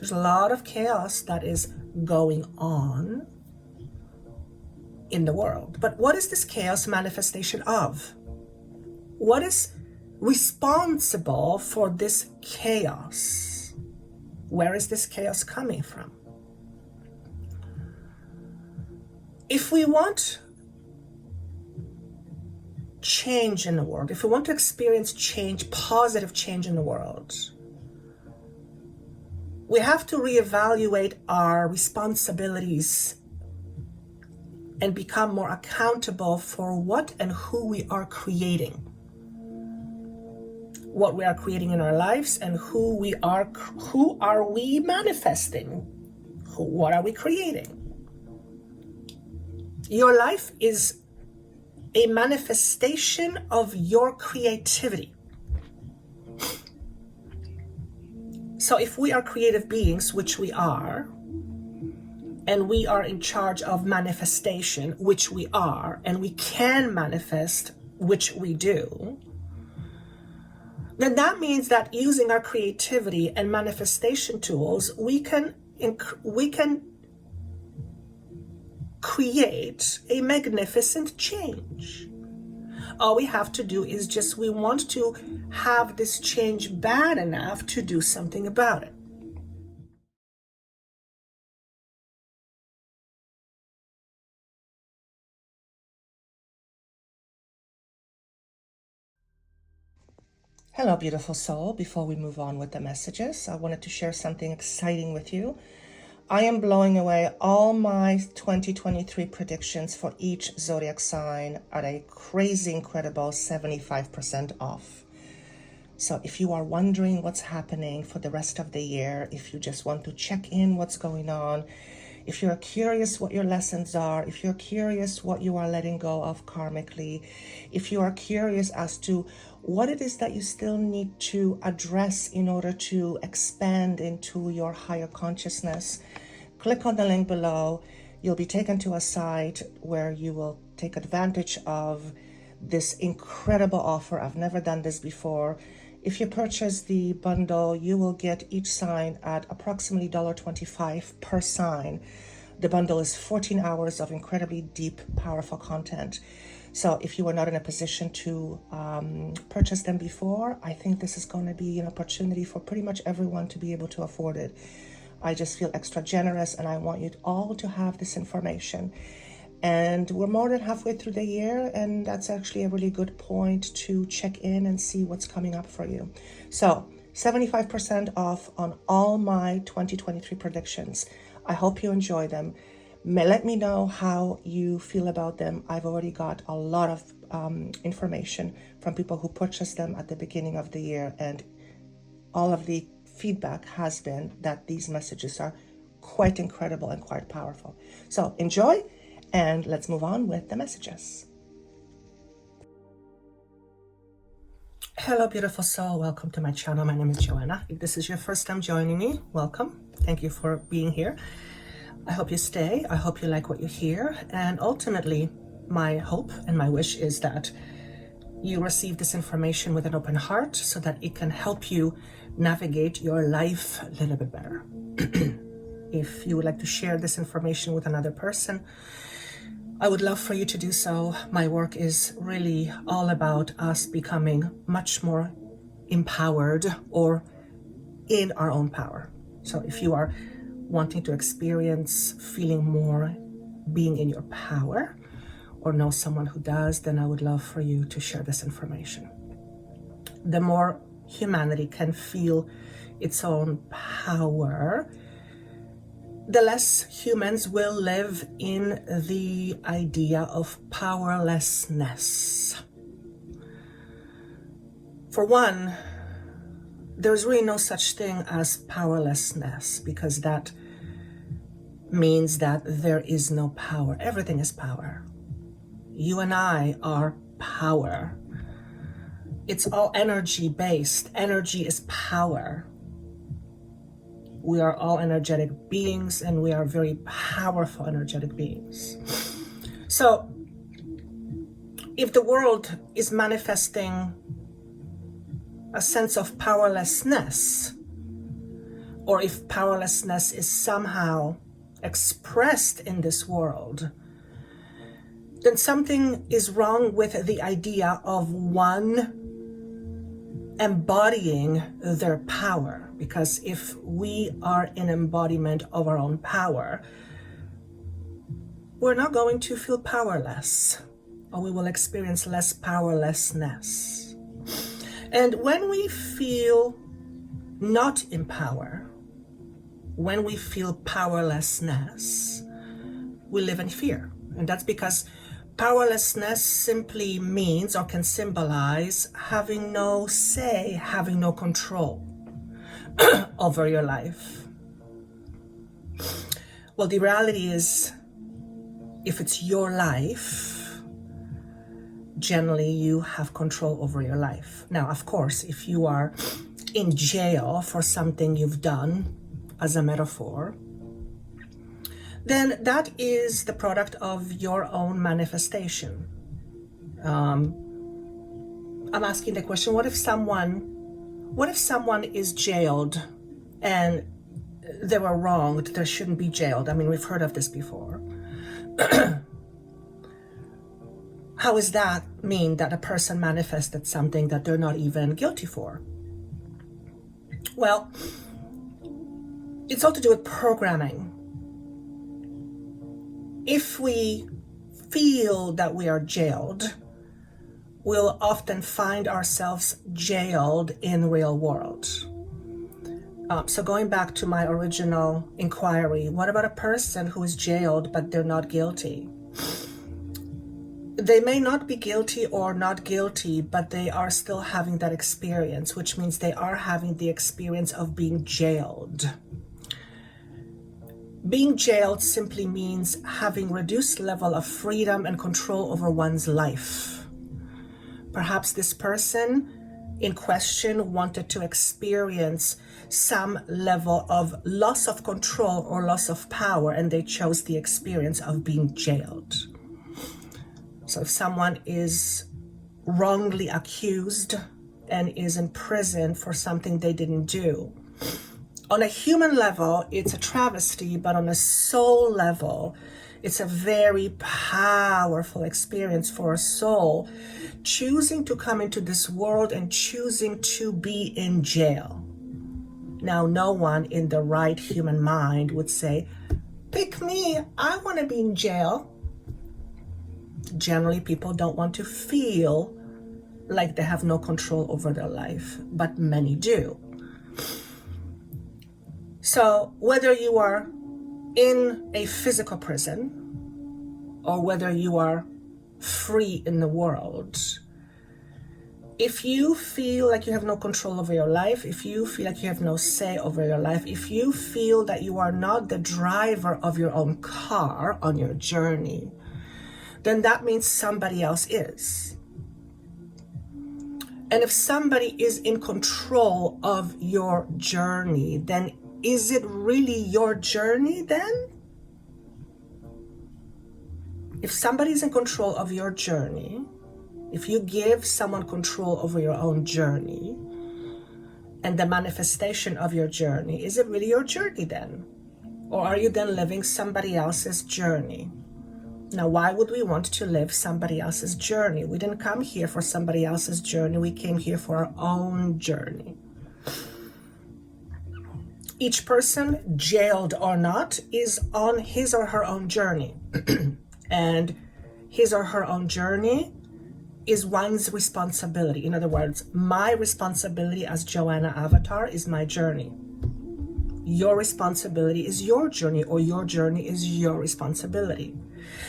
There's a lot of chaos that is going on in the world. But what is this chaos manifestation of? What is responsible for this chaos? Where is this chaos coming from? If we want change in the world, if we want to experience change, positive change in the world, we have to reevaluate our responsibilities and become more accountable for what and who we are creating. What we are creating in our lives and who are we manifesting? What are we creating? Your life is a manifestation of your creativity. So if we are creative beings, which we are, and we are in charge of manifestation, which we are, and we can manifest, which we do, then that means that using our creativity and manifestation tools, we can create a magnificent change. All we have to do is we want to have this change bad enough to do something about it. Hello, beautiful soul. Before we move on with the messages, I wanted to share something exciting with you. I am blowing away all my 2023 predictions for each zodiac sign at a crazy, incredible 75% off. So if you are wondering what's happening for the rest of the year, if you just want to check in what's going on, if you're curious what your lessons are, if you're curious what you are letting go of karmically, if you are curious as to what it is that you still need to address in order to expand into your higher consciousness, click on the link below. You'll be taken to a site where you will take advantage of this incredible offer. I've never done this before. If you purchase the bundle, you will get each sign at approximately $1.25 per sign. The bundle is 14 hours of incredibly deep, powerful content. So if you were not in a position to purchase them before, I think this is going to be an opportunity for pretty much everyone to be able to afford it. I just feel extra generous, and I want you all to have this information. And we're more than halfway through the year, and that's actually a really good point to check in and see what's coming up for you. So 75% off on all my 2023 predictions. I hope you enjoy them. Let me know how you feel about them. I've already got a lot of information from people who purchased them at the beginning of the year, and all of the feedback has been that these messages are quite incredible and quite powerful. So enjoy, and let's move on with the messages. Hello, beautiful soul. Welcome to my channel. My name is Joanna. If this is your first time joining me, welcome. Thank you for being here. I hope you stay. I hope you like what you hear. And ultimately, my hope and my wish is that you receive this information with an open heart so that it can help you navigate your life a little bit better. If you would like to share this information with another person, I would love for you to do so. My work is really all about us becoming much more empowered or in our own power. So if you are wanting to experience feeling more being in your power, or know someone who does, then I would love for you to share this information. The more humanity can feel its own power, the less humans will live in the idea of powerlessness. For one, there's really no such thing as powerlessness, because that means that there is no power. Everything is power. You and I are power. It's all energy based. Energy is power. We are all energetic beings, and we are very powerful energetic beings. So if the world is manifesting a sense of powerlessness, or if powerlessness is somehow expressed in this world, then something is wrong with the idea of one embodying their power. Because if we are an embodiment of our own power, we're not going to feel powerless, or we will experience less powerlessness. And when we feel not in power, when we feel powerlessness, we live in fear. And that's because powerlessness simply means, or can symbolize, having no say, having no control over your life. Well, the reality is, if it's your life, generally you have control over your life. Now, of course, if you are in jail for something you've done, as a metaphor, then that is the product of your own manifestation. I'm asking the question, what if someone is jailed and they were wronged, they shouldn't be jailed? I mean, we've heard of this before. How does that mean that a person manifested something that they're not even guilty for? Well, it's all to do with programming. If we feel that we are jailed, we'll often find ourselves jailed in real world. So going back to my original inquiry, what about a person who is jailed but they're not guilty? They may not be guilty or not guilty, but they are still having that experience, which means they are having the experience of being jailed. Being jailed simply means having reduced level of freedom and control over one's life. Perhaps this person in question wanted to experience some level of loss of control or loss of power, and they chose the experience of being jailed. So if someone is wrongly accused and is in prison for something they didn't do, on a human level, it's a travesty, but on a soul level, it's a very powerful experience for a soul choosing to come into this world and choosing to be in jail. Now, no one in the right human mind would say, pick me, I want to be in jail. Generally, people don't want to feel like they have no control over their life, but many do. So whether you are in a physical prison or whether you are free in the world, if you feel like you have no control over your life, if you feel like you have no say over your life, if you feel that you are not the driver of your own car on your journey, then that means somebody else is. And if somebody is in control of your journey, then is it really your journey then? If somebody's in control of your journey, if you give someone control over your own journey and the manifestation of your journey, is it really your journey then? Or are you then living somebody else's journey? Now, why would we want to live somebody else's journey? We didn't come here for somebody else's journey. We came here for our own journey. Each person, jailed or not, is on his or her own journey. And his or her own journey is one's responsibility. In other words, my responsibility as Joanna Avatar is my journey. Your responsibility is your journey, or your journey is your responsibility.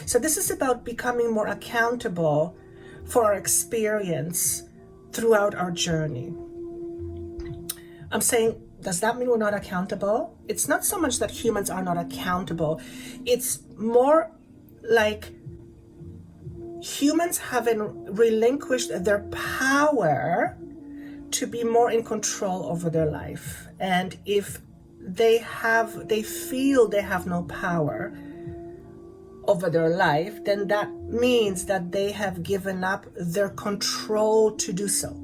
So this is about becoming more accountable for our experience throughout our journey. I'm saying, does that mean we're not accountable? It's not so much that humans are not accountable. It's more like humans haven't relinquished their power to be more in control over their life. And if they feel they have no power over their life, then that means that they have given up their control to do so.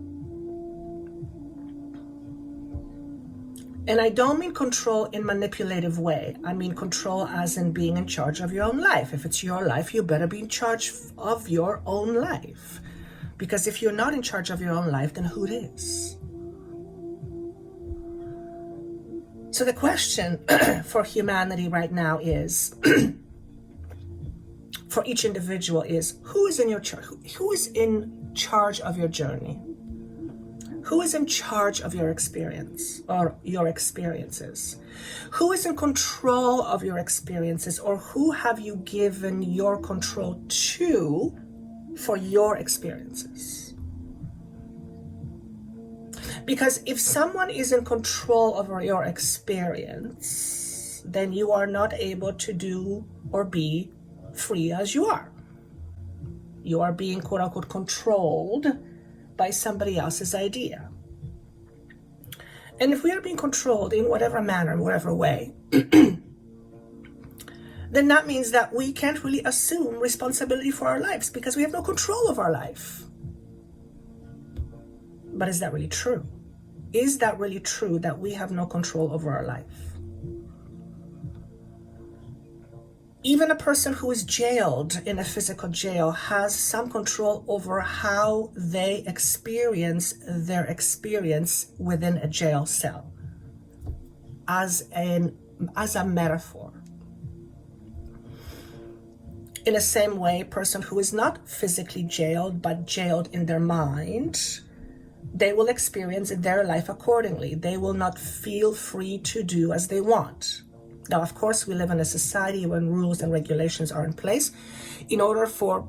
And I don't mean control in manipulative way. I mean control as in being in charge of your own life. If it's your life, you better be in charge of your own life. Because if you're not in charge of your own life, then who is? So the question for humanity right now is, for each individual is, who is in your charge? Who is in charge of your journey? Who is in charge of your experience or your experiences? Who is in control of your experiences, or who have you given your control to for your experiences? Because if someone is in control over your experience, then you are not able to do or be free as you are. You are being quote unquote controlled by somebody else's idea. And if we are being controlled in whatever manner, in whatever way, then that means that we can't really assume responsibility for our lives because we have no control of our life. But is that really true? Is that really true that we have no control over our life? Even a person who is jailed in a physical jail has some control over how they experience their experience within a jail cell, as a metaphor. In the same way, a person who is not physically jailed, but jailed in their mind, they will experience their life accordingly. They will not feel free to do as they want. Now, of course, we live in a society when rules and regulations are in place in order for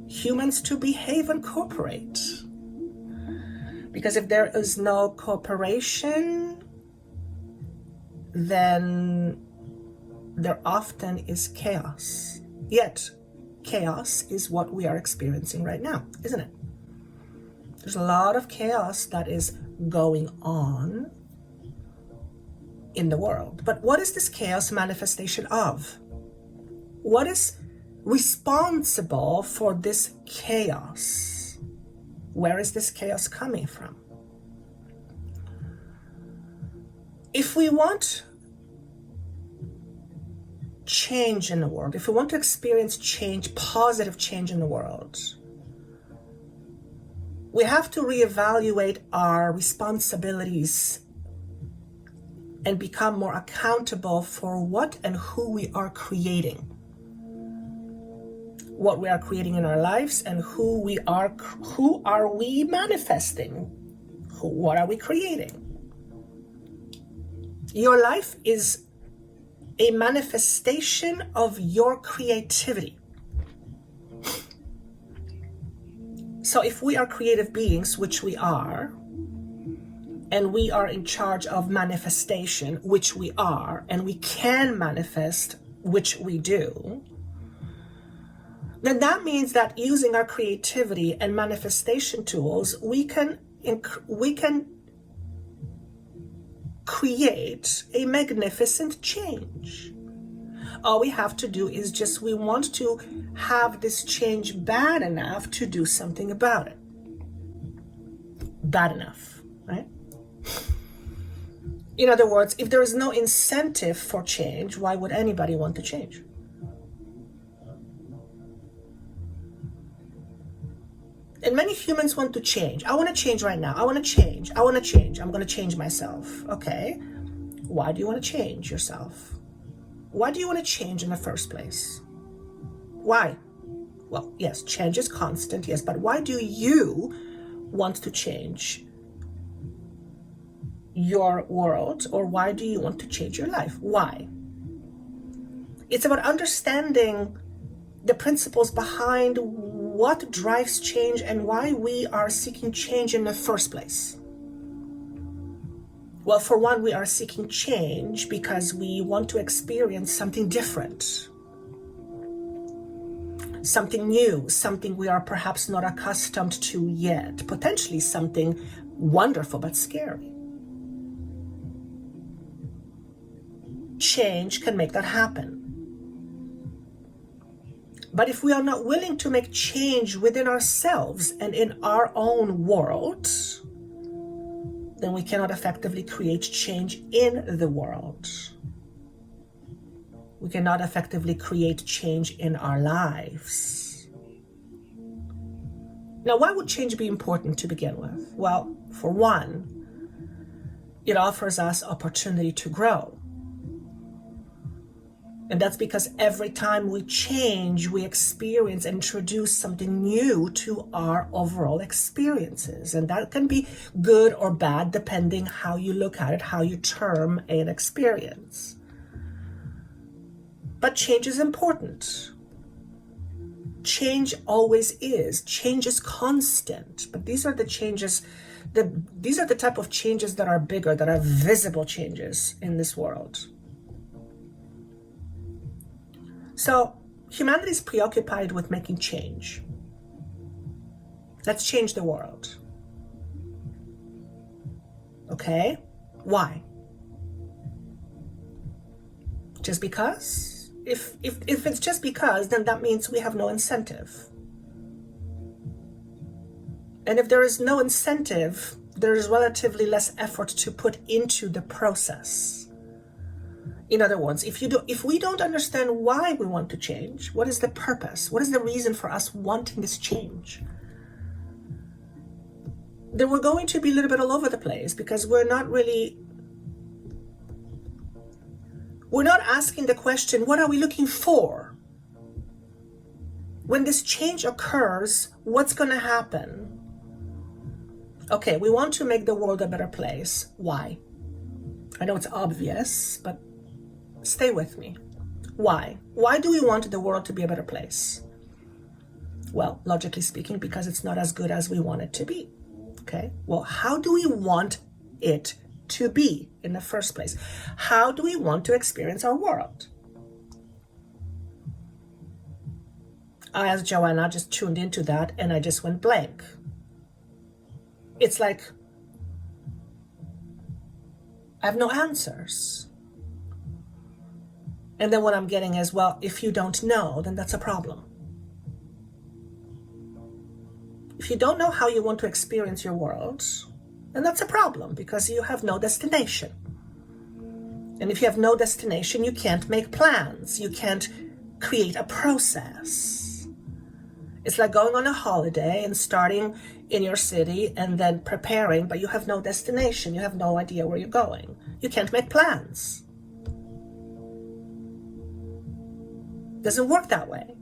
humans to behave and cooperate. Because if there is no cooperation, then there often is chaos. Yet, chaos is what we are experiencing right now, isn't it? There's a lot of chaos that is going on in the world. But what is this chaos manifestation of? What is responsible for this chaos? Where is this chaos coming from? If we want change in the world, if we want to experience change, positive change in the world, we have to reevaluate our responsibilities and become more accountable for what and who we are creating. What we are creating in our lives and who are we manifesting? What are we creating? Your life is a manifestation of your creativity. So if we are creative beings, which we are, and we are in charge of manifestation, which we are, and we can manifest, which we do, then that means that using our creativity and manifestation tools, we can create a magnificent change. All we have to do is we want to have this change bad enough to do something about it. Bad enough, right? In other words, if there is no incentive for change, why would anybody want to change? And many humans want to change. I want to change right now. I want to change. I'm going to change myself. Okay. Why do you want to change yourself? Why do you want to change in the first place? Why? Well, yes, change is constant, yes, but why do you want to change your world, or why do you want to change your life? Why? It's about understanding the principles behind what drives change and why we are seeking change in the first place. Well, for one, we are seeking change because we want to experience something different, something new, something we are perhaps not accustomed to yet, potentially something wonderful but scary. Change can make that happen. But if we are not willing to make change within ourselves and in our own world, then we cannot effectively create change in the world. We cannot effectively create change in our lives. Now, why would change be important to begin with? Well, for one, it offers us opportunity to grow. And that's because every time we change, we experience and introduce something new to our overall experiences. And that can be good or bad, depending how you look at it, how you term an experience. But change is important. Change always is. Change is constant. But these are the changes, these are the type of changes that are bigger, that are visible changes in this world. So humanity is preoccupied with making change. Let's change the world. Okay? Why? Just because? If it's just because, then that means we have no incentive. And if there is no incentive, there is relatively less effort to put into the process. In other words, if we don't understand why we want to change, what is the purpose? What is the reason for us wanting this change? Then we're going to be a little bit all over the place, because we're not asking the question, what are we looking for? When this change occurs, what's going to happen? Okay, we want to make the world a better place. Why? I know it's obvious, but stay with me. Why? Why do we want the world to be a better place? Well, logically speaking, because it's not as good as we want it to be. Okay? Well, how do we want it to be in the first place? How do we want to experience our world? I, as Joanna, just tuned into that and I just went blank. It's like I have no answers. And then what I'm getting is, well, if you don't know, then that's a problem. If you don't know how you want to experience your world, then that's a problem, because you have no destination. And if you have no destination, you can't make plans. You can't create a process. It's like going on a holiday and starting in your city and then preparing, but you have no destination. You have no idea where you're going. You can't make plans. Doesn't work that way.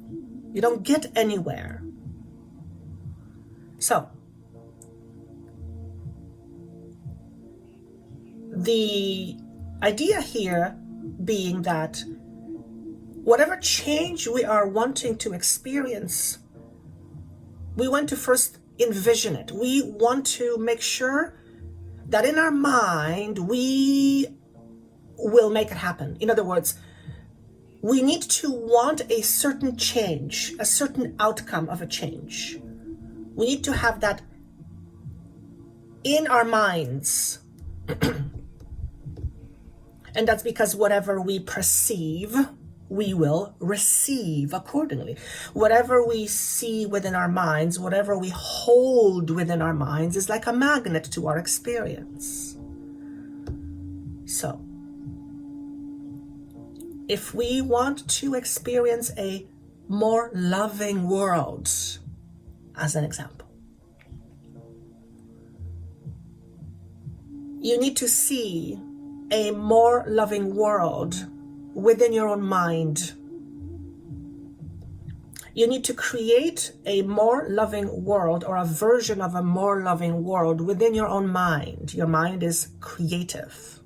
You don't get anywhere. So, the idea here being that whatever change we are wanting to experience, we want to first envision it. We want to make sure that in our mind, we will make it happen. In other words, we need to want a certain change, a certain outcome of a change. We need to have that in our minds. And that's because whatever we perceive, we will receive accordingly. Whatever we see within our minds, whatever we hold within our minds is like a magnet to our experience. So, if we want to experience a more loving world, as an example, you need to see a more loving world within your own mind. You need to create a more loving world, or a version of a more loving world within your own mind. Your mind is creative.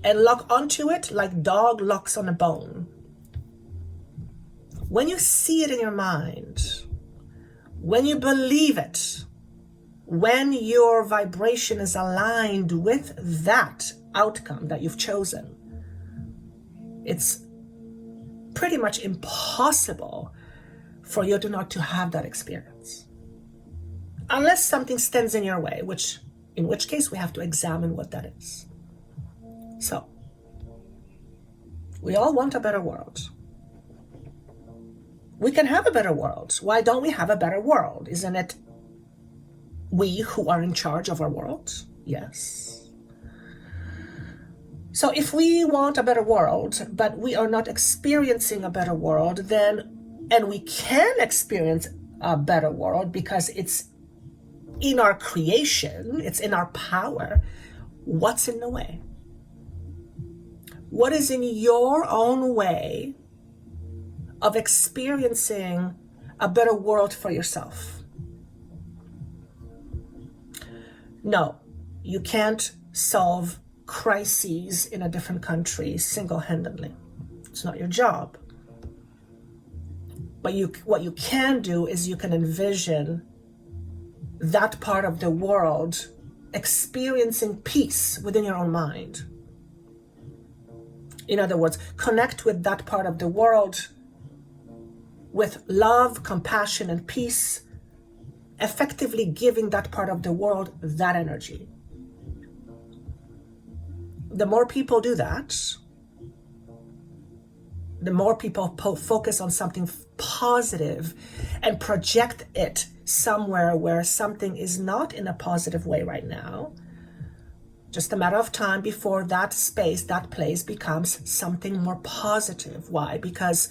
And lock onto it like dog locks on a bone. When you see it in your mind, when you believe it, when your vibration is aligned with that outcome that you've chosen, it's pretty much impossible for you to not to have that experience. Unless something stands in your way, in which case we have to examine what that is. So, we all want a better world. We can have a better world. Why don't we have a better world? Isn't it We who are in charge of our world, yes. So if we want a better world, but we are not experiencing a better world, and we can experience a better world because it's in our creation, it's in our power, what's in the way? What is in your own way of experiencing a better world for yourself? No, you can't solve crises in a different country single-handedly. It's not your job. But what you can do is you can envision that part of the world experiencing peace within your own mind. In other words, connect with that part of the world with love, compassion, and peace, effectively giving that part of the world that energy. The more people do that, the more people focus on something positive and project it somewhere where something is not in a positive way right now. Just a matter of time before that space, that place becomes something more positive. Why? Because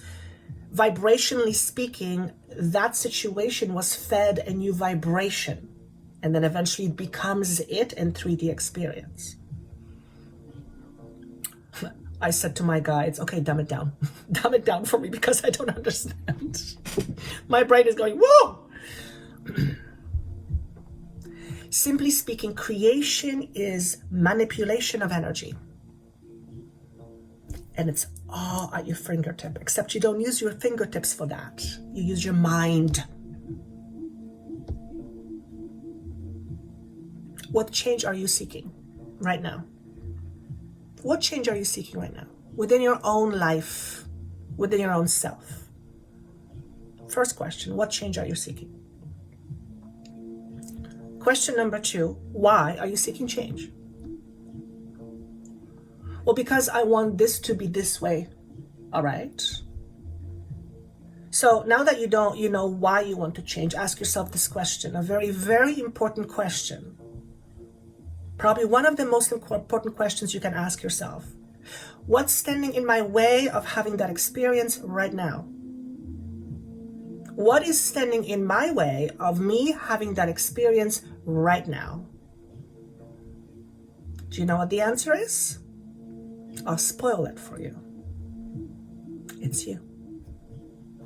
vibrationally speaking, that situation was fed a new vibration, and then eventually it becomes it in 3D experience. I said to my guides, okay, dumb it down. Dumb it down for me because I don't understand. My brain is going, whoa! Simply speaking, creation is manipulation of energy. And it's all at your fingertip, except you don't use your fingertips for that. You use your mind. What change are you seeking right now? What change are you seeking right now? Within your own life, within your own self. First question, what change are you seeking? Question number 2, why are you seeking change? Well, because I want this to be this way, all right? So now that you know why you want to change, ask yourself this question, a very, very important question. Probably one of the most important questions you can ask yourself. What's standing in my way of having that experience right now? What is standing in my way of me having that experience right now? Do you know what the answer is? I'll spoil it for you. It's you.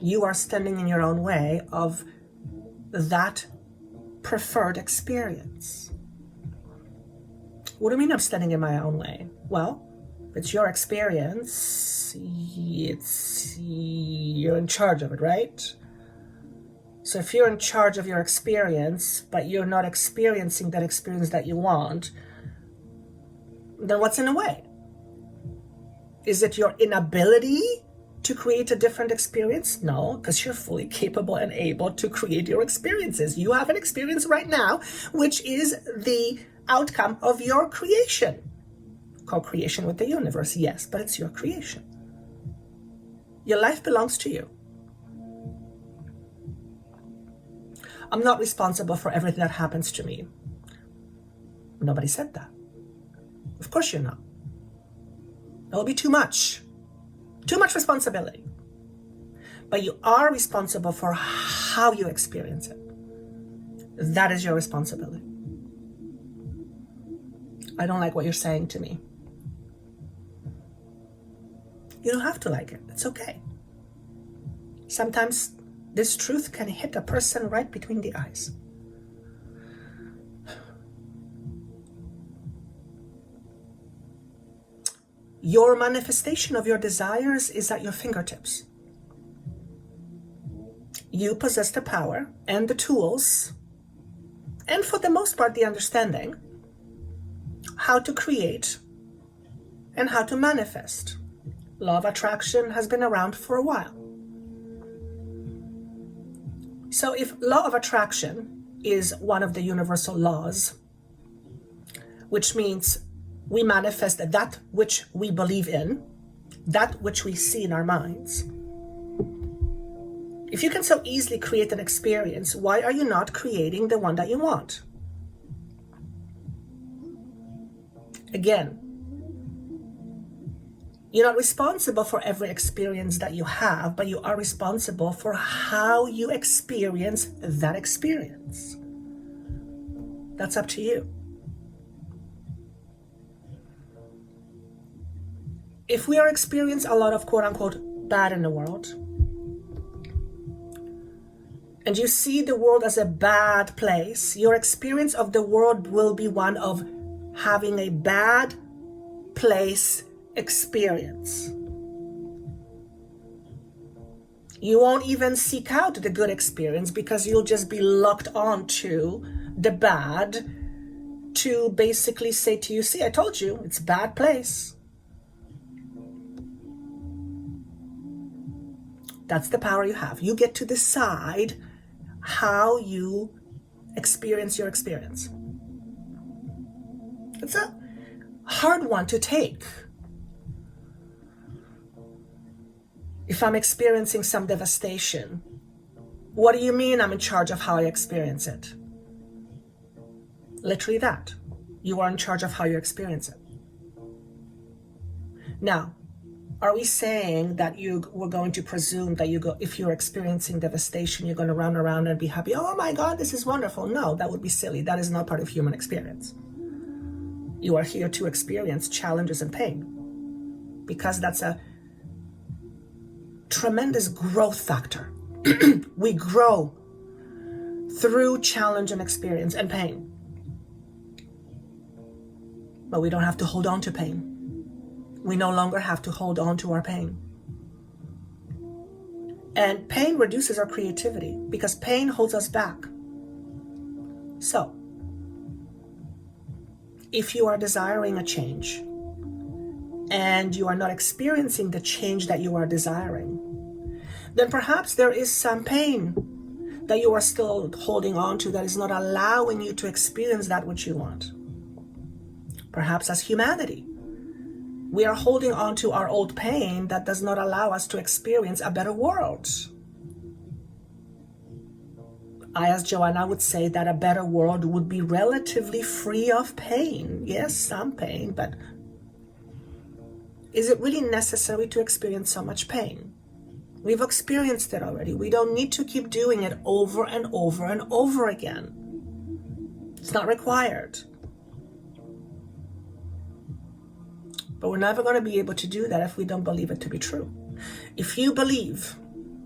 You are standing in your own way of that preferred experience. What do you mean I'm standing in my own way? Well, it's your experience. You're in charge of it, right? So if you're in charge of your experience, but you're not experiencing that experience that you want, then what's in the way? Is it your inability to create a different experience? No, because you're fully capable and able to create your experiences. You have an experience right now, which is the outcome of your creation. Co-creation with the universe, yes, but it's your creation. Your life belongs to you. I'm not responsible for everything that happens to me. Nobody said that. Of course you're not. That will be too much. Too much responsibility. But you are responsible for how you experience it. That is your responsibility. I don't like what you're saying to me. You don't have to like it. It's okay. Sometimes this truth can hit a person right between the eyes. Your manifestation of your desires is at your fingertips. You possess the power and the tools, and for the most part, the understanding, how to create and how to manifest. Law of attraction has been around for a while. So if law of attraction is one of the universal laws, which means we manifest that which we believe in, that which we see in our minds. If you can so easily create an experience, why are you not creating the one that you want? Again, you're not responsible for every experience that you have, but you are responsible for how you experience that experience. That's up to you. If we are experiencing a lot of quote unquote bad in the world, and you see the world as a bad place, your experience of the world will be one of having a bad place experience. You won't even seek out the good experience because you'll just be locked onto the bad to basically say to you, see, I told you, it's a bad place. That's the power you have. You get to decide how you experience your experience. It's a hard one to take. If I'm experiencing some devastation, what do you mean I'm in charge of how I experience it? Literally that. You are in charge of how you experience it. Now, are we saying that we're going to presume that if you're experiencing devastation, you're going to run around and be happy? Oh my God, this is wonderful. No, that would be silly. That is not part of human experience. You are here to experience challenges and pain because that's a tremendous growth factor. We grow through challenge and experience and pain. But we don't have to hold on to pain. We no longer have to hold on to our pain. And pain reduces our creativity because pain holds us back. So, if you are desiring a change and you are not experiencing the change that you are desiring, then perhaps there is some pain that you are still holding on to that is not allowing you to experience that which you want. Perhaps as humanity, we are holding on to our old pain that does not allow us to experience a better world. I, as Joanna, would say that a better world would be relatively free of pain. Yes, some pain, but is it really necessary to experience so much pain? We've experienced it already. We don't need to keep doing it over and over and over again. It's not required. But we're never going to be able to do that if we don't believe it to be true. If you believe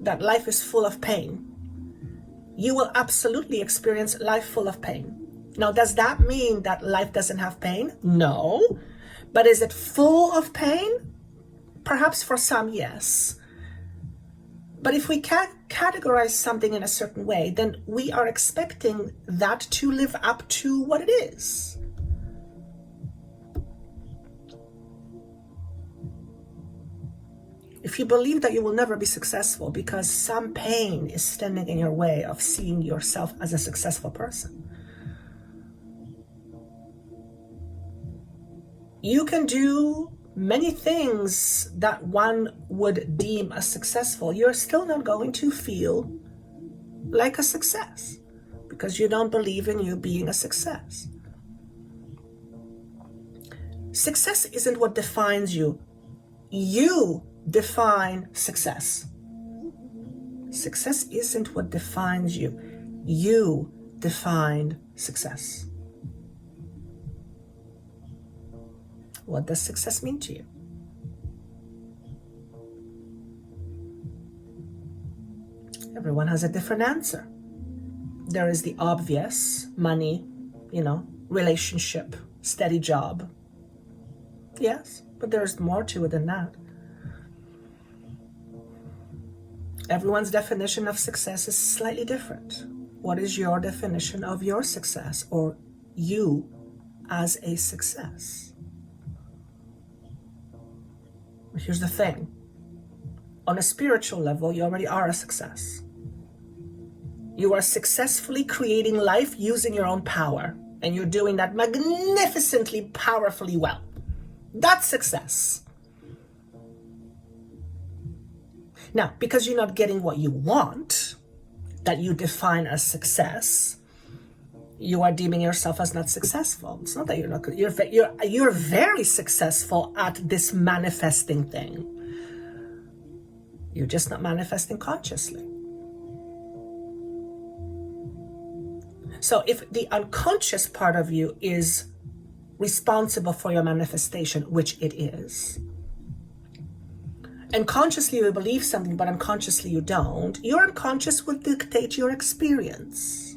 that life is full of pain, you will absolutely experience life full of pain. Now, does that mean that life doesn't have pain? No. But is it full of pain? Perhaps for some, yes. But if we can't categorize something in a certain way, then we are expecting that to live up to what it is. If you believe that you will never be successful because some pain is standing in your way of seeing yourself as a successful person, you can do many things that one would deem as successful. You're still not going to feel like a success because you don't believe in you being a success. Success isn't what defines you. You define success. Success isn't what defines you. You define success. What does success mean to you? Everyone has a different answer. There is the obvious: money, relationship, steady job. Yes, but there's more to it than that. Everyone's definition of success is slightly different. What is your definition of your success, or you as a success? Here's the thing. On a spiritual level, you already are a success. You are successfully creating life using your own power, and you're doing that magnificently, powerfully well. That's success. Now, because you're not getting what you want, that you define as success, you are deeming yourself as not successful. It's not that you're not good. You're very successful at this manifesting thing. You're just not manifesting consciously. So if the unconscious part of you is responsible for your manifestation, which it is, and consciously you believe something, but unconsciously you don't, your unconscious will dictate your experience.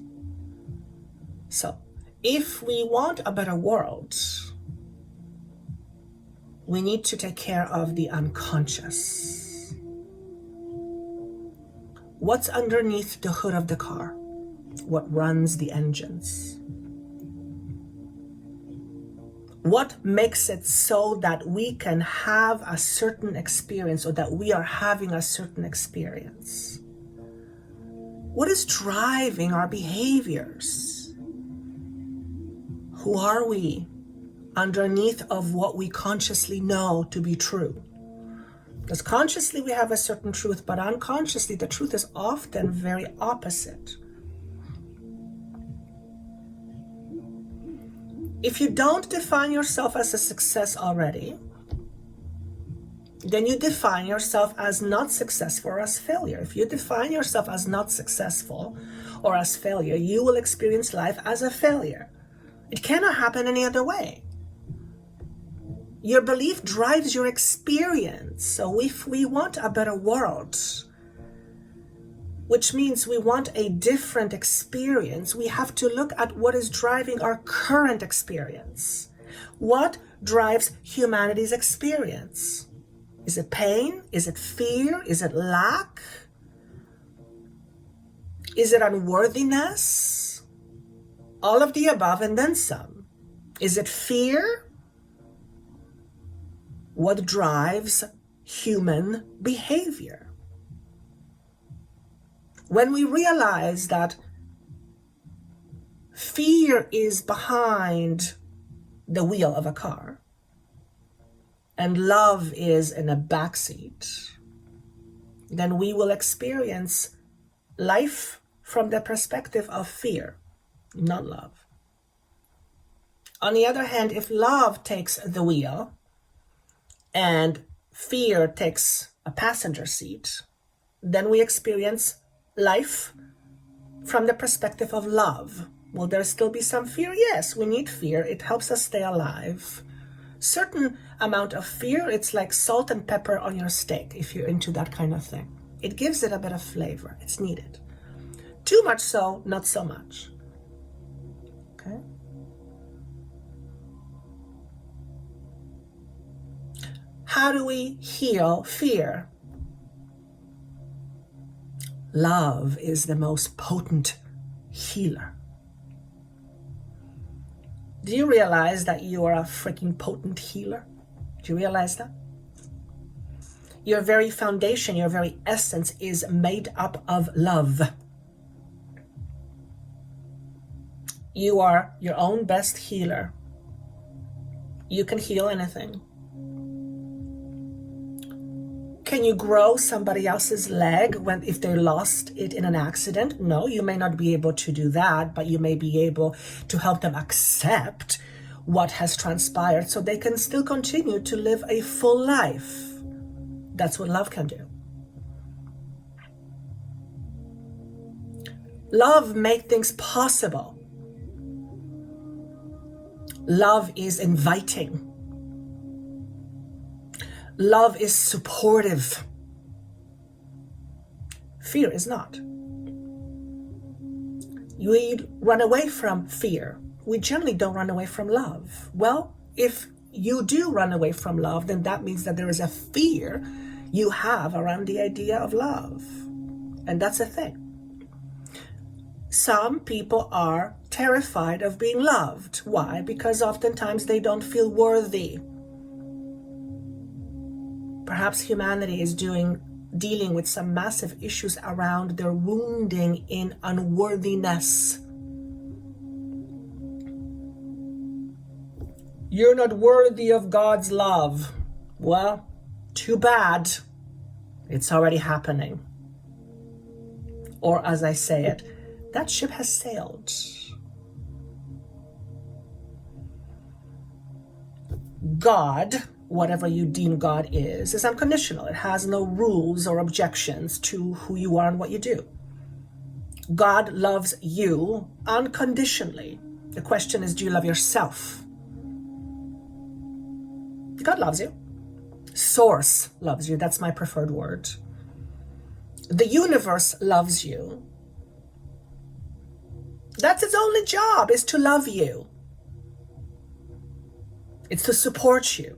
So if we want a better world, we need to take care of the unconscious. What's underneath the hood of the car? What runs the engines? What makes it so that we can have a certain experience, or that we are having a certain experience? What is driving our behaviors? Who are we underneath of what we consciously know to be true? Because consciously we have a certain truth, but unconsciously the truth is often very opposite. If you don't define yourself as a success already, then you define yourself as not successful or as failure. If you define yourself as not successful or as failure, you will experience life as a failure. It cannot happen any other way. Your belief drives your experience. So if we want a better world, which means we want a different experience, we have to look at what is driving our current experience. What drives humanity's experience? Is it pain? Is it fear? Is it lack? Is it unworthiness? All of the above and then some. Is it fear? What drives human behavior? When we realize that fear is behind the wheel of a car and love is in a backseat, then we will experience life from the perspective of fear, not love. On the other hand, if love takes the wheel and fear takes a passenger seat, then we experience life from the perspective of love. Will there still be some fear? Yes, we need fear. It helps us stay alive. Certain amount of fear, it's like salt and pepper on your steak, if you're into that kind of thing. It gives it a bit of flavor. It's needed. Too much so, not so much. Okay? How do we heal fear? Love is the most potent healer. Do you realize that you are a freaking potent healer? Do you realize that? Your very foundation, your very essence is made up of love. You are your own best healer. You can heal anything. Can you grow somebody else's leg if they lost it in an accident? No, you may not be able to do that, but you may be able to help them accept what has transpired so they can still continue to live a full life. That's what love can do. Love makes things possible. Love is inviting. Love is supportive. Fear is not. We run away from fear. We generally don't run away from love. Well, if you do run away from love, then that means that there is a fear you have around the idea of love. And that's a thing. Some people are terrified of being loved. Why? Because oftentimes they don't feel worthy. Perhaps humanity is dealing with some massive issues around their wounding in unworthiness. You're not worthy of God's love. Well, too bad. It's already happening. Or as I say it, that ship has sailed. God, whatever you deem God is unconditional. It has no rules or objections to who you are and what you do. God loves you unconditionally. The question is, do you love yourself? God loves you. Source loves you. That's my preferred word. The universe loves you. That's its only job, is to love you. It's to support you.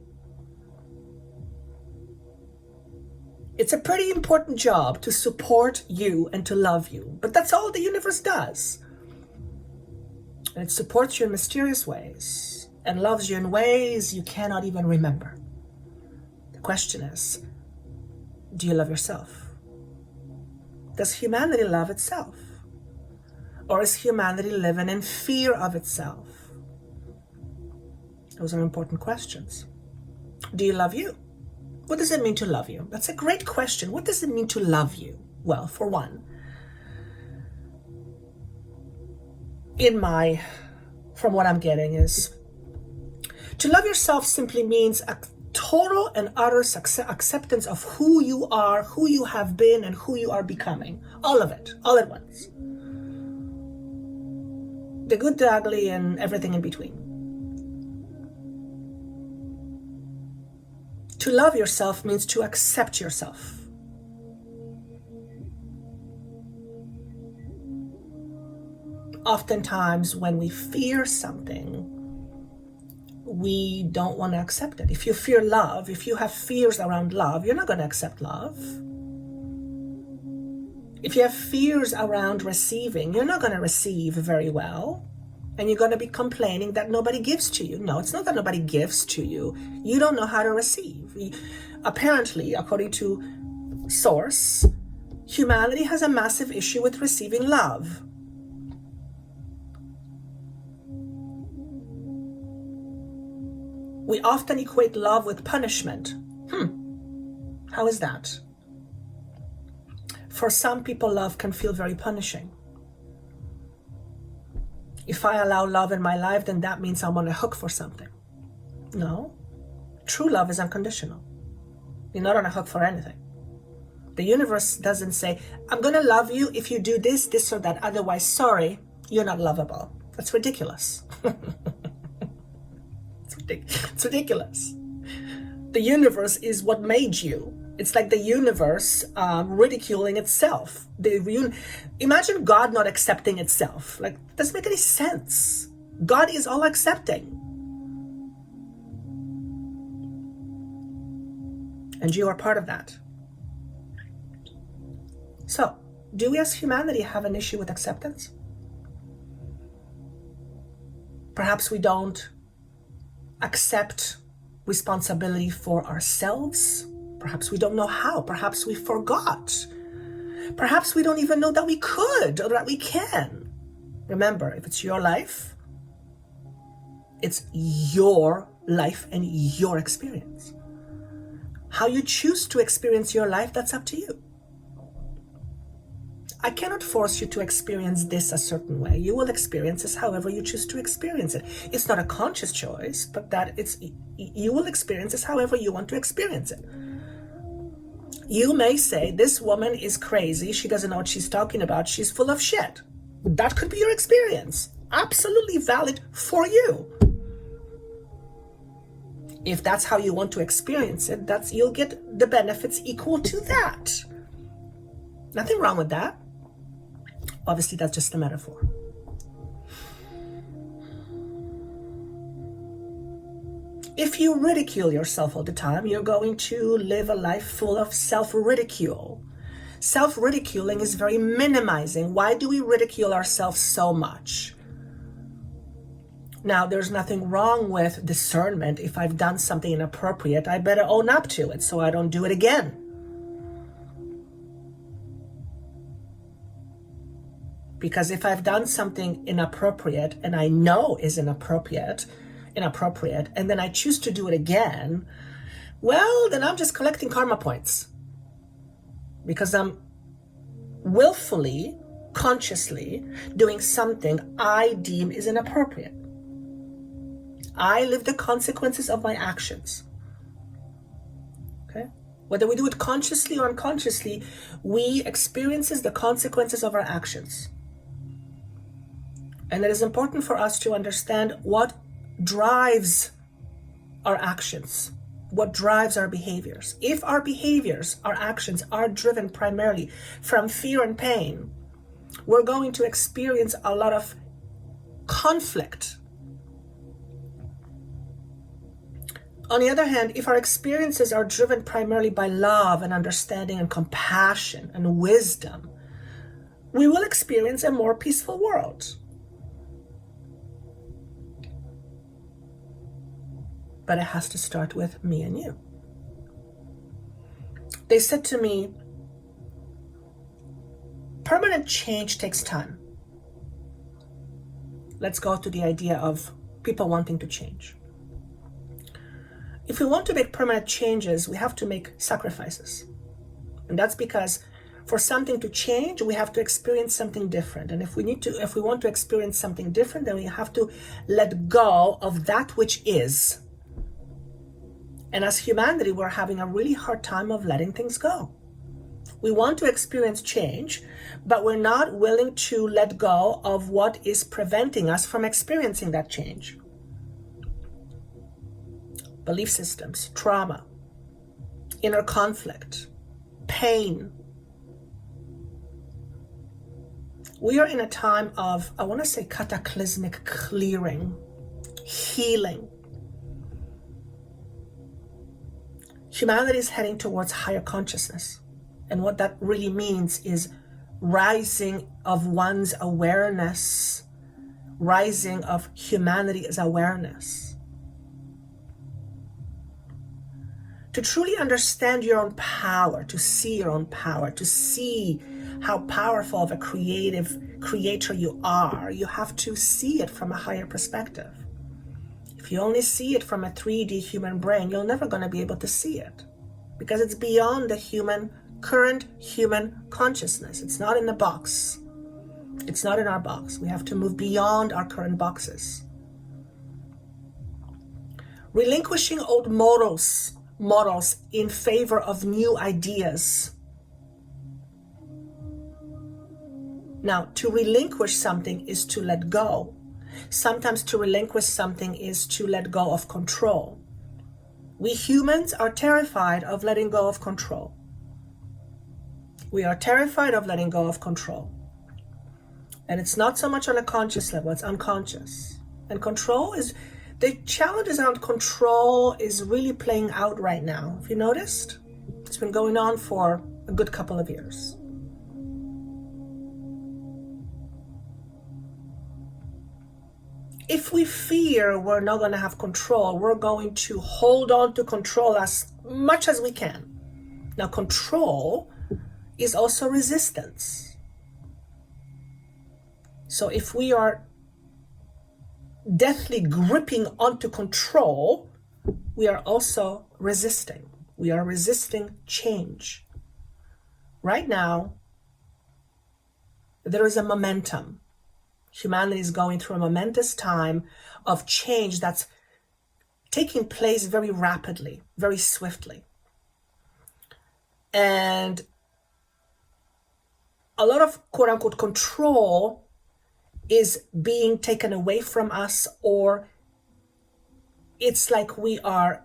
It's a pretty important job to support you and to love you. But that's all the universe does. And it supports you in mysterious ways and loves you in ways you cannot even remember. The question is, do you love yourself? Does humanity love itself? Or is humanity living in fear of itself? Those are important questions. Do you love you? What does it mean to love you? That's a great question. What does it mean to love you? Well, for one, from what I'm getting is, to love yourself simply means a total and utter acceptance of who you are, who you have been, and who you are becoming. All of it, all at once. The good, the ugly, and everything in between. To love yourself means to accept yourself. Oftentimes, when we fear something, we don't want to accept it. If you fear love, if you have fears around love, you're not going to accept love. If you have fears around receiving, you're not going to receive very well. And you're going to be complaining that nobody gives to you. No, it's not that nobody gives to you. You don't know how to receive. Apparently, according to Source, humanity has a massive issue with receiving love. We often equate love with punishment. How is that? For some people, love can feel very punishing. If I allow love in my life, then that means I'm on a hook for something. No. True love is unconditional. You're not on a hook for anything. The universe doesn't say, I'm going to love you if you do this, this, or that. Otherwise, sorry, you're not lovable. That's ridiculous. It's ridiculous. The universe is what made you. It's like the universe ridiculing itself. Imagine God not accepting itself. Like, it doesn't make any sense. God is all accepting. And you are part of that. So, do we as humanity have an issue with acceptance? Perhaps we don't accept responsibility for ourselves. Perhaps we don't know how. Perhaps we forgot. Perhaps we don't even know that we could or that we can. Remember, if it's your life, it's your life and your experience. How you choose to experience your life, that's up to you. I cannot force you to experience this a certain way. You will experience this however you choose to experience it. It's not a conscious choice, but you will experience this however you want to experience it. You may say, this woman is crazy. She doesn't know what she's talking about. She's full of shit. That could be your experience. Absolutely valid for you. If that's how you want to experience it, you'll get the benefits equal to that. Nothing wrong with that. Obviously, that's just a metaphor. If you ridicule yourself all the time, you're going to live a life full of self-ridicule. Self-ridiculing is very minimizing. Why do we ridicule ourselves so much? Now, there's nothing wrong with discernment. If I've done something inappropriate, I better own up to it so I don't do it again. Because if I've done something inappropriate and I know is inappropriate, and then I choose to do it again, well, then I'm just collecting karma points. Because I'm willfully, consciously doing something I deem is inappropriate. I live the consequences of my actions. Okay? Whether we do it consciously or unconsciously, we experience the consequences of our actions. And it is important for us to understand what drives our actions, what drives our behaviors. If our behaviors, our actions are driven primarily from fear and pain, we're going to experience a lot of conflict. On the other hand, if our experiences are driven primarily by love and understanding and compassion and wisdom, we will experience a more peaceful world. But it has to start with me and you. They said to me, permanent change takes time. Let's go to the idea of people wanting to change. If we want to make permanent changes, we have to make sacrifices. And that's because for something to change, we have to experience something different. And if we want to experience something different, then we have to let go of that which is. And as humanity, we're having a really hard time of letting things go. We want to experience change, but we're not willing to let go of what is preventing us from experiencing that change. Belief systems, trauma, inner conflict, pain. We are in a time of, I want to say, cataclysmic clearing, healing. Humanity is heading towards higher consciousness. And what that really means is rising of one's awareness, rising of humanity as awareness. To truly understand your own power, to see your own power, to see how powerful of a creator you are, you have to see it from a higher perspective. If you only see it from a 3D human brain, you're never going to be able to see it because it's beyond the current human consciousness. It's not in the box. It's not in our box. We have to move beyond our current boxes. Relinquishing old models in favor of new ideas. Now, to relinquish something is to let go. Sometimes to relinquish something is to let go of control. We humans are terrified of letting go of control. We are terrified of letting go of control. And it's not so much on a conscious level, it's unconscious. And the challenges around control is really playing out right now. Have you noticed? It's been going on for a good couple of years. If we fear we're not going to have control, we're going to hold on to control as much as we can. Now, control is also resistance. So if we are deathly gripping onto control, we are also resisting. We are resisting change. Right now, there is a momentum. Humanity is going through a momentous time of change that's taking place very rapidly, very swiftly. And a lot of quote-unquote control is being taken away from us, or it's like we are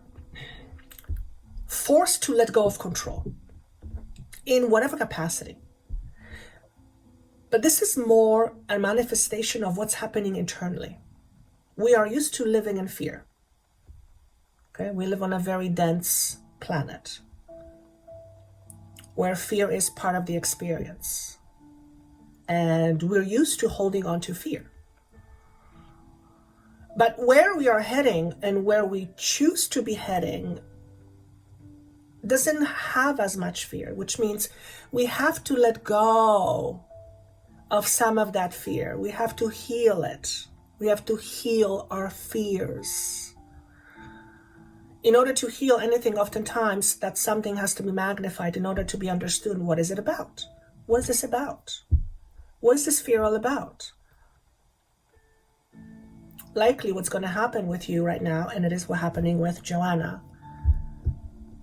forced to let go of control in whatever capacity. But this is more a manifestation of what's happening internally. We are used to living in fear. Okay, we live on a very dense planet where fear is part of the experience. And we're used to holding on to fear. But where we are heading and where we choose to be heading doesn't have as much fear, which means we have to let go of some of that fear. We have to heal it. We have to heal our fears. In order to heal anything, oftentimes that something has to be magnified in order to be understood. What is it about? What is this about? What is this fear all about? likely what's going to happen with you right now, and it is what's happening with Joanna.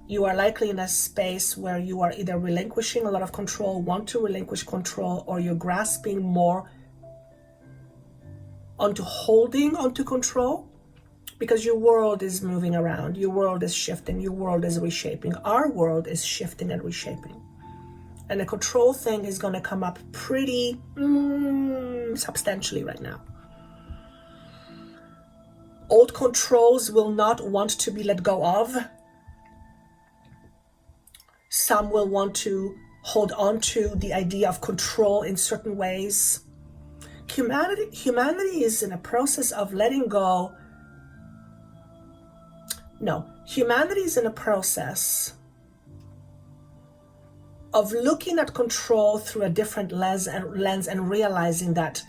You are likely in a space where you are either relinquishing a lot of control, want to relinquish control, or you're grasping more onto holding onto control, because your world is moving around, your world is shifting, your world is reshaping. Our world is shifting and reshaping. And the control thing is going to come up pretty substantially right now. Old controls will not want to be let go of. Some will want to hold on to the idea of control in certain ways. Humanity is in a process of letting go. No, humanity is in a process of looking at control through a different lens and realizing that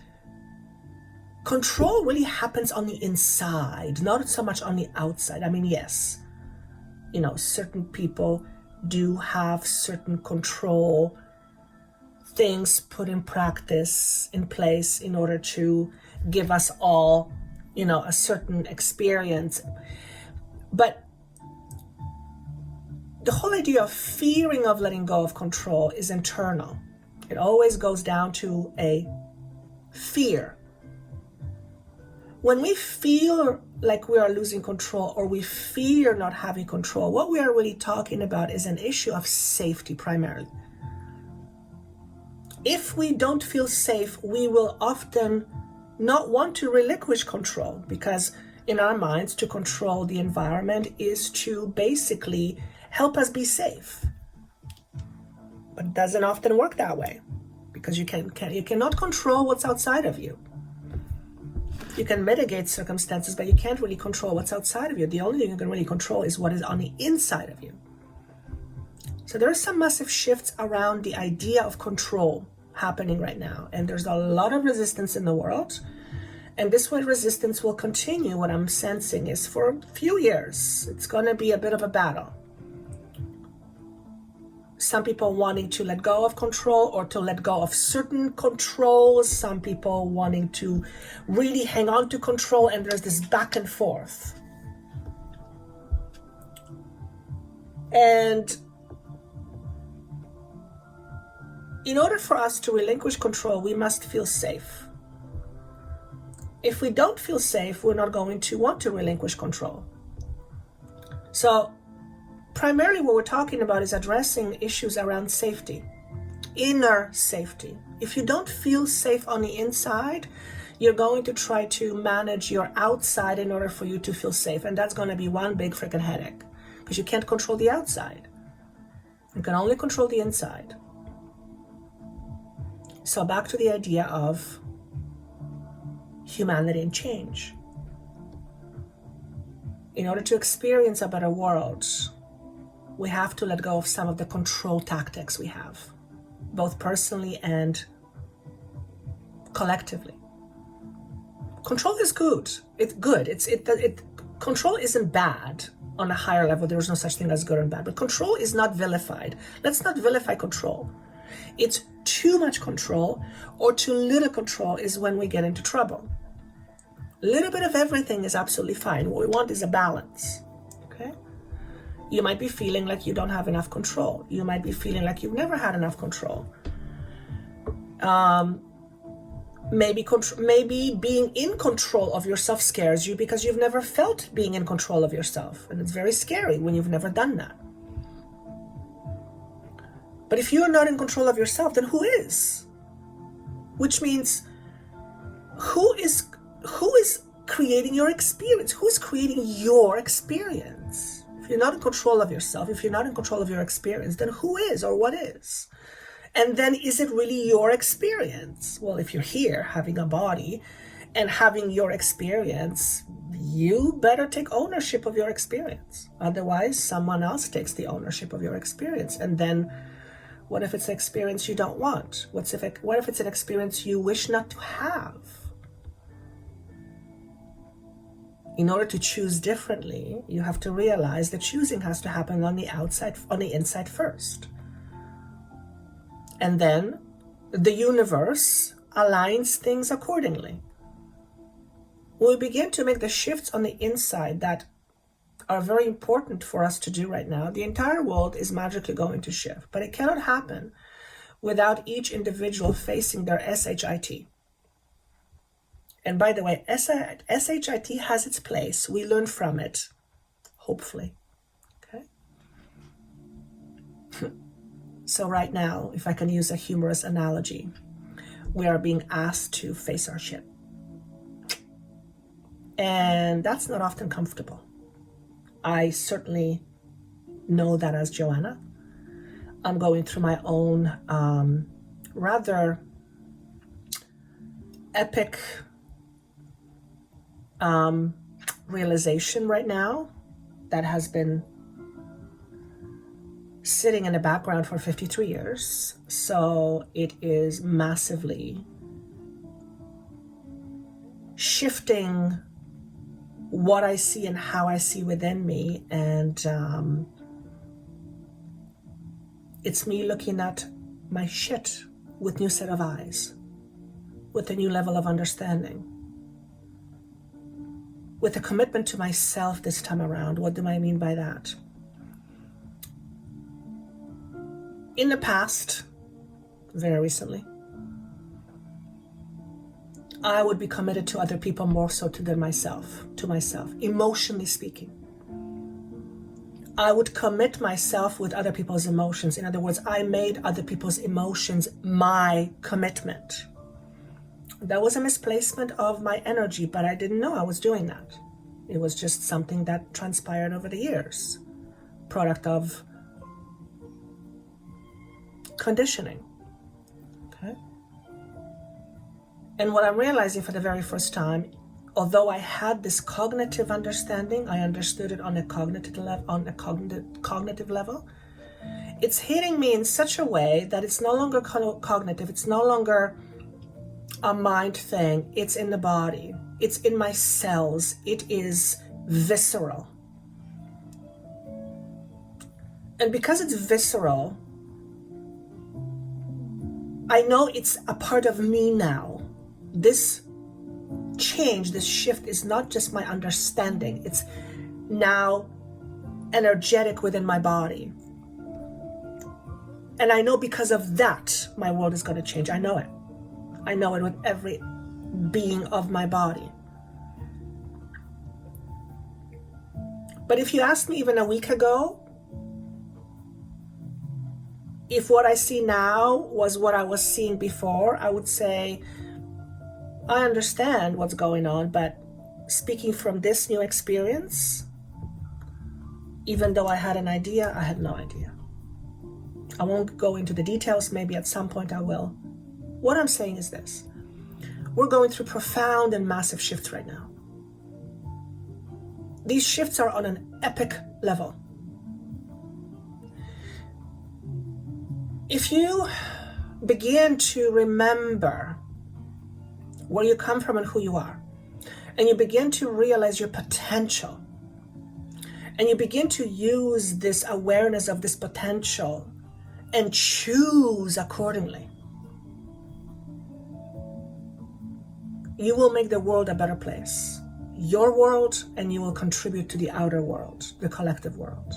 control really happens on the inside, not so much on the outside. I mean, yes, certain people do have certain control things put in place in order to give us all, a certain experience. But the whole idea of fearing of letting go of control is internal. It always goes down to a fear. When we feel like we are losing control or we fear not having control, what we are really talking about is an issue of safety primarily. If we don't feel safe, we will often not want to relinquish control, because in our minds, to control the environment is to basically help us be safe. But it doesn't often work that way, because you cannot control what's outside of you. You can mitigate circumstances, but you can't really control what's outside of you. The only thing you can really control is what is on the inside of you. So there are some massive shifts around the idea of control happening right now, and there's a lot of resistance in the world. And this way resistance will continue. What I'm sensing is for a few years, it's going to be a bit of a battle. Some people wanting to let go of control or to let go of certain controls. Some people wanting to really hang on to control, and there's this back and forth. And in order for us to relinquish control, we must feel safe. If we don't feel safe, we're not going to want to relinquish control. So primarily what we're talking about is addressing issues around safety, inner safety. If you don't feel safe on the inside, you're going to try to manage your outside in order for you to feel safe. And that's going to be one big freaking headache, because you can't control the outside. You can only control the inside. So back to the idea of humanity and change. In order to experience a better world, we have to let go of some of the control tactics we have, both personally and collectively. Control is good. It's good. Control isn't bad on a higher level. There is no such thing as good and bad, but control is not vilified. Let's not vilify control. It's too much control or too little control is when we get into trouble. A little bit of everything is absolutely fine. What we want is a balance, okay? You might be feeling like you don't have enough control. You might be feeling like you've never had enough control. Maybe being in control of yourself scares you because you've never felt being in control of yourself. And it's very scary when you've never done that. But if you're not in control of yourself, then who is? Which means who is creating your experience? Who's creating your experience? If you're not in control of yourself, if you're not in control of your experience, then who is or what is? And then is it really your experience? Well, if you're here having a body and having your experience, you better take ownership of your experience. Otherwise, someone else takes the ownership of your experience. And then what if it's an experience you don't want? What if it's an experience you wish not to have? In order to choose differently, you have to realize that choosing has to happen on the inside first. And then the universe aligns things accordingly. when we begin to make the shifts on the inside that are very important for us to do right now, the entire world is magically going to shift. But it cannot happen without each individual facing their SHIT. And by the way, SHIT has its place. We learn from it, hopefully. Okay. So right now, if I can use a humorous analogy, we are being asked to face our shit. And that's not often comfortable. I certainly know that as Joanna. I'm going through my own rather epic realization right now that has been sitting in the background for 53 years. So it is massively shifting what I see and how I see within me. And it's me looking at my shit with new set of eyes, with a new level of understanding, with a commitment to myself this time around. What do I mean by that? In the past, very recently, I would be committed to other people more so to myself, emotionally speaking. I would commit myself with other people's emotions. In other words, I made other people's emotions my commitment. That was a misplacement of my energy, but I didn't know I was doing that. It was just something that transpired over the years, product of conditioning. Okay. And what I'm realizing for the very first time, although I had this cognitive understanding, I understood it on a cognitive level, it's hitting me in such a way that it's no longer cognitive, it's no longer a mind thing, it's in the body, it's in my cells, it is visceral. And because it's visceral, I know it's a part of me now. This change, this shift is not just my understanding, it's now energetic within my body. And I know because of that, my world is going to change. I know it. I know it with every being of my body. But if you asked me even a week ago, if what I see now was what I was seeing before, I would say, I understand what's going on, but speaking from this new experience, even though I had an idea, I had no idea. I won't go into the details, maybe at some point I will. What I'm saying is this: we're going through profound and massive shifts right now. These shifts are on an epic level. If you begin to remember where you come from and who you are, and you begin to realize your potential, and you begin to use this awareness of this potential and choose accordingly, you will make the world a better place, your world, and you will contribute to the outer world, the collective world.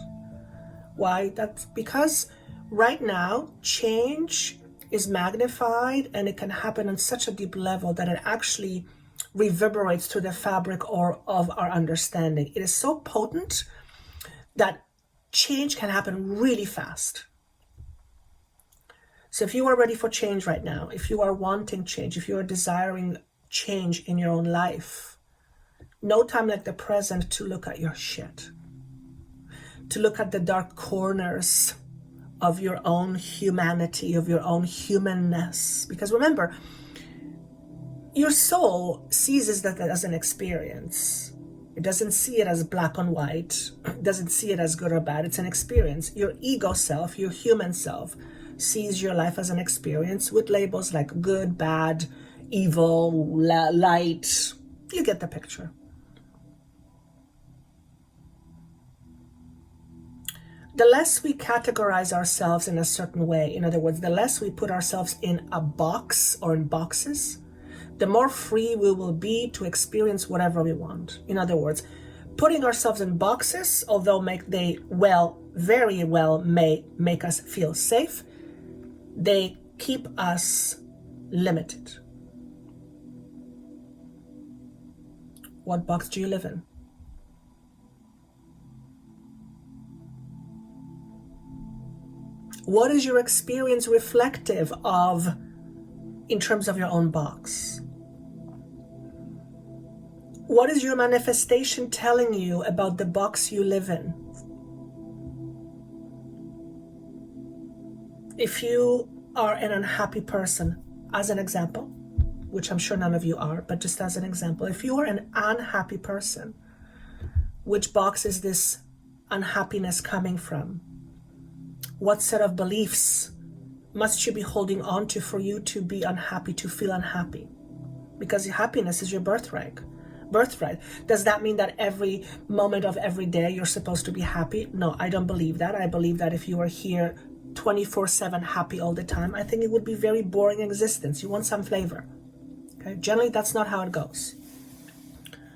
Why? That's because right now, change is magnified, and it can happen on such a deep level that it actually reverberates through the fabric of our understanding. It is so potent that change can happen really fast. So if you are ready for change right now, if you are wanting change, if you are desiring change in your own life, no time like the present to look at your shit, to look at the dark corners of your own humanity, of your own humanness. Because remember, your soul sees that as an experience. It doesn't see it as black and white. It doesn't see it as good or bad. It's an experience. Your ego self, your human self, sees your life as an experience with labels like good, bad, evil, light. You get the picture. The less we categorize ourselves in a certain way, in other words, the less we put ourselves in a box or in boxes, the more free we will be to experience whatever we want. In other words, putting ourselves in boxes, although very well may make us feel safe, they keep us limited. What box do you live in? What is your experience reflective of in terms of your own box? What is your manifestation telling you about the box you live in? If you are an unhappy person, as an example, which I'm sure none of you are, but just as an example, if you are an unhappy person, which box is this unhappiness coming from? What set of beliefs must you be holding on to for you to be unhappy, to feel unhappy? Because happiness is your birthright. Does that mean that every moment of every day you're supposed to be happy? No, I don't believe that. I believe that if you were here 24/7 happy all the time, I think it would be very boring existence. You want some flavor. Okay? Generally, that's not how it goes.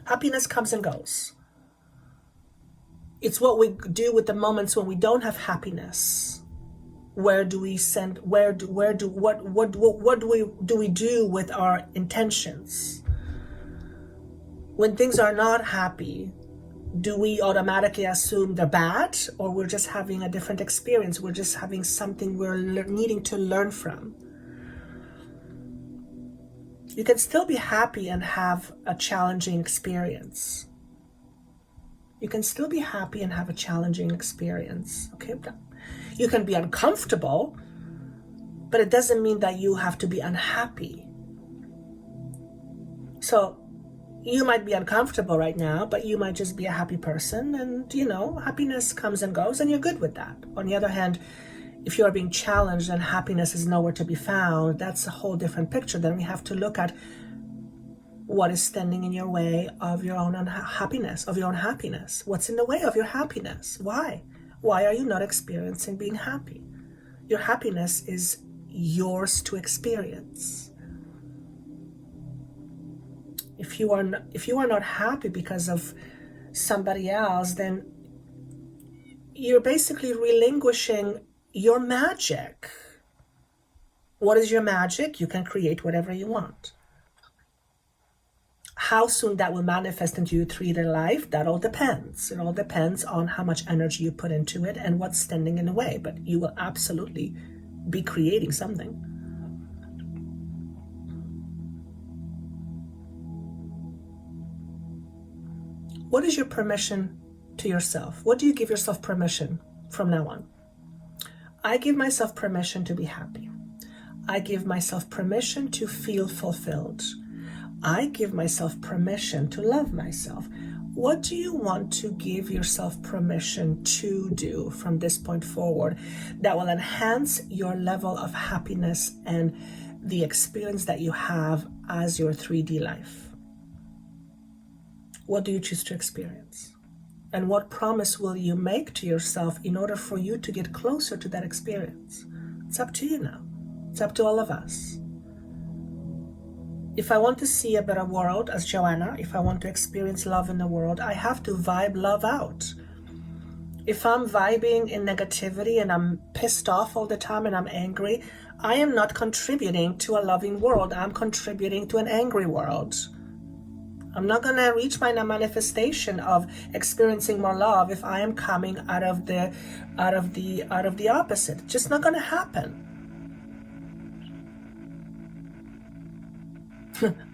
Happiness comes and goes. It's what we do with the moments when we don't have happiness. What do we do with our intentions? When things are not happy, do we automatically assume they're bad, or we're just having a different experience? We're just having something we're needing to learn from. You can still be happy and have a challenging experience. You can still be happy and have a challenging experience, okay? You can be uncomfortable, but it doesn't mean that you have to be unhappy. So you might be uncomfortable right now, but you might just be a happy person, and happiness comes and goes, and you're good with that. On the other hand, if you are being challenged and happiness is nowhere to be found, that's a whole different picture. Then we have to look at what is standing in your way of your own happiness, What's in the way of your happiness? Why? Why are you not experiencing being happy? Your happiness is yours to experience. If you are not happy because of somebody else, then you're basically relinquishing your magic. What is your magic? You can create whatever you want. How soon that will manifest into your 3D life, that all depends. It all depends on how much energy you put into it and what's standing in the way. But you will absolutely be creating something. What is your permission to yourself? What do you give yourself permission from now on? I give myself permission to be happy. I give myself permission to feel fulfilled. I give myself permission to love myself. What do you want to give yourself permission to do from this point forward that will enhance your level of happiness and the experience that you have as your 3D life? What do you choose to experience? And what promise will you make to yourself in order for you to get closer to that experience? It's up to you now. It's up to all of us. If I want to see a better world as Joanna, if I want to experience love in the world, I have to vibe love out. If I'm vibing in negativity and I'm pissed off all the time and I'm angry, I am not contributing to a loving world. I'm contributing to an angry world. I'm not going to reach my manifestation of experiencing more love if I am coming out of the opposite. It's just not going to happen.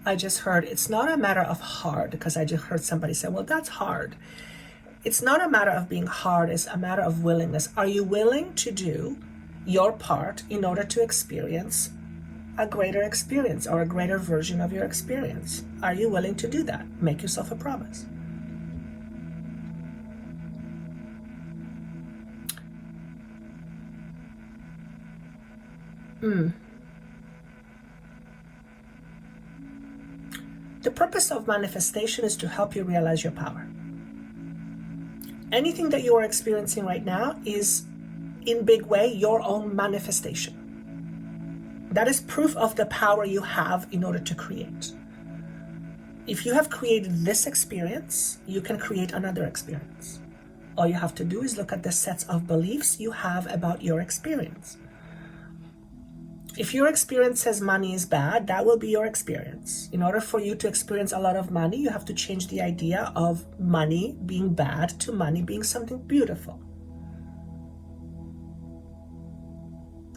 I just heard it's not a matter of hard, because I just heard somebody say, well, that's hard. It's not a matter of being hard, it's a matter of willingness. Are you willing to do your part in order to experience a greater experience or a greater version of your experience? Are you willing to do that? Make yourself a promise. The purpose of manifestation is to help you realize your power. Anything that you are experiencing right now is, in big way, your own manifestation. That is proof of the power you have in order to create. If you have created this experience, you can create another experience. All you have to do is look at the sets of beliefs you have about your experience. If your experience says money is bad, that will be your experience. In order for you to experience a lot of money, you have to change the idea of money being bad to money being something beautiful.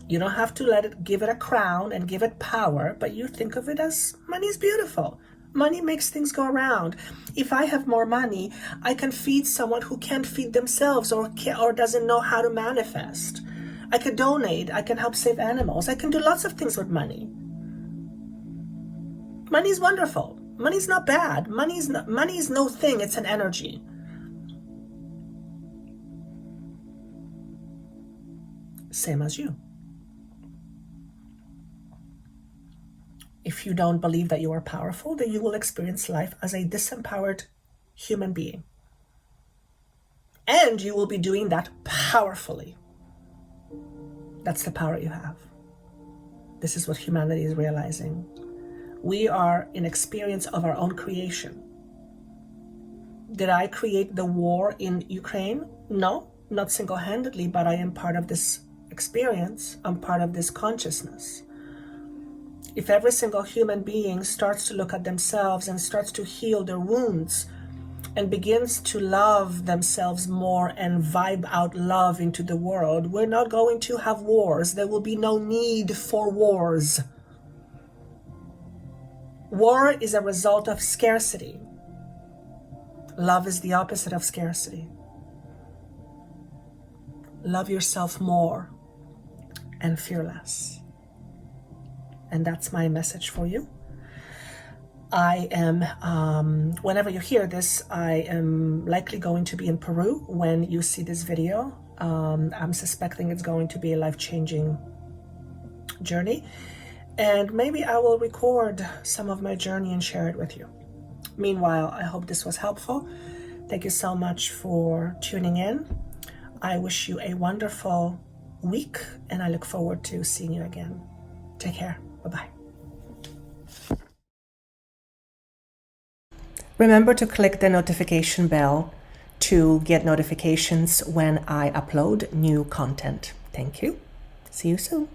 You don't have to give it a crown and give it power, but you think of it as money is beautiful. Money makes things go around. If I have more money, I can feed someone who can't feed themselves or doesn't know how to manifest. I can donate. I can help save animals. I can do lots of things with money. Money is wonderful. Money is not bad. Money is no thing. It's an energy. Same as you. If you don't believe that you are powerful, then you will experience life as a disempowered human being. And you will be doing that powerfully. That's the power you have. This is what humanity is realizing. We are in experience of our own creation. Did I create the war in Ukraine? No, not single-handedly, but I am part of this experience. I'm part of this consciousness. If every single human being starts to look at themselves and starts to heal their wounds and begins to love themselves more and vibe out love into the world, we're not going to have wars. There will be no need for wars. War is a result of scarcity. Love is the opposite of scarcity. Love yourself more and fear less. And that's my message for you. I am, whenever you hear this, I am likely going to be in Peru when you see this video. I'm suspecting it's going to be a life-changing journey. And maybe I will record some of my journey and share it with you. Meanwhile, I hope this was helpful. Thank you so much for tuning in. I wish you a wonderful week, and I look forward to seeing you again. Take care. Bye-bye. Remember to click the notification bell to get notifications when I upload new content. Thank you. See you soon.